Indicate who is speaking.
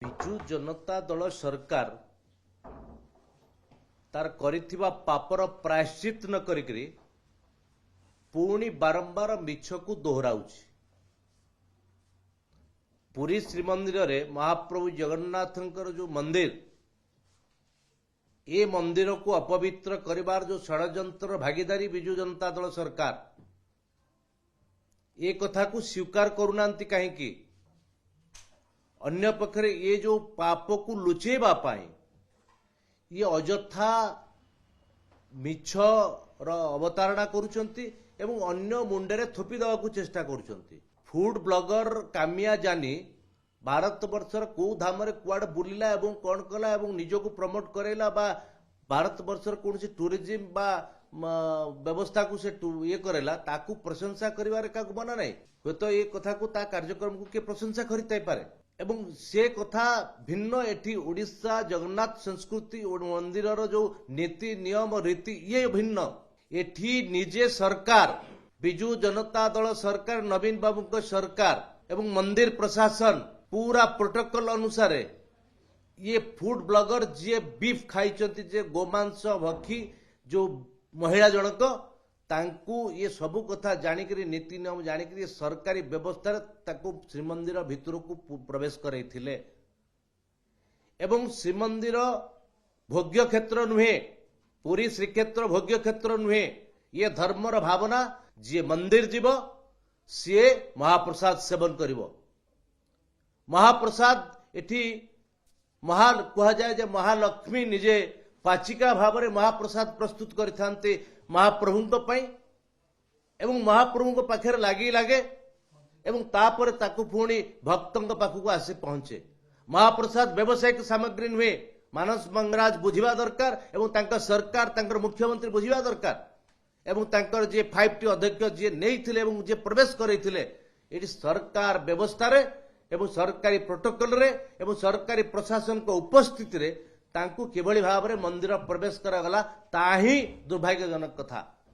Speaker 1: ବିଜୁ ଜନତା ଦଳ ସରକାର ତାର କରିଥିବା ପାପର ପ୍ରାୟଶ୍ଚିତ ନ କରିକିରି ପୁଣି ବାରମ୍ବାର ମିଛକୁ ଦୋହରାଉଛି। ପୁରୀ ଶ୍ରୀମନ୍ଦିରରେ ମହାପ୍ରଭୁ ଜଗନ୍ନାଥଙ୍କର जो मंदिर ए मंदिर को अपवित्र करिवार जो षड्यंत्र भागीदारी बिजु जनता दल सरकार ए कथा को स्वीकार करूनांती कहीं अन्य पक्षरे ये जो पाप को लुचेबा पाई ये अजथा मिछ अवतारणा करुचंती एवं अन्य मुंडे थोपी देवा को चेष्टा करुचंती। फूड ब्लॉगर कामिया जानी भारत वर्षर को धाम कुआड़ बुलिला एवं कौन कला एवं निजको प्रमोट करेला बा भारत वर्षर कौन सी टूरिज्म बा व्यवस्था को से ये करेला ताकू प्रशंसा करिवार का बना नहीं हे तो ये कथा को ता कार्यक्रम को के प्रशंसा करिताई पारे एवं से कथा भिन्न एठी ओडिशा जगन्नाथ संस्कृति मंदिर जो नीति नियम रीति ये भिन्न एठी निजे सरकार बिजु जनता दल सरकार नवीन बाबू को सरकार एवं मंदिर प्रशासन पूरा प्रोटोकॉल अनुसार ये फूड ब्लॉगर जे बीफ खाई जे गोमांस भक्षी जो महिला जनक तांकू ये सबू कथा जानिकरी नीति नियम जानिकरी सरकारी व्यवस्था ताकू श्रीमंदिर भितर को प्रवेश करैथिले एवं श्रीमंदिर भोग्य क्षेत्र नुहे पुरी श्रीक्षेत्र भोग्य क्षेत्र नुहे ये धर्मर भावना जी मंदिर जीव सी महाप्रसाद सेवन करिवो। महाप्रसाद एठी महा कह जाए जे महालक्ष्मी निजे पाचिका भाव में महाप्रसाद प्रस्तुत करिथांते महाप्रभु एवं महाप्रभु पाखे लगे लगे एवं तापर ताकू पुणी भक्तों पाखक आसी पहुंचे। महाप्रसाद व्यवसायिक सामग्री नुहे मानस मंगराज बुझा दरकार एवं तांका सरकार तांकर मुख्यमंत्री बुझा दरकार एवं तांकर जे 5T अध्यक्ष जे नहीं एवं जे प्रवेश करैथिले एटी सरकार व्यवस्था रे एवं सरकारी प्रोटोकॉल रे एवं सरकारी प्रशासन को उपस्थिति रे तांकू किभली भाव में मंदिर प्रवेश करागला ताही दुर्भाग्यजनक कथा।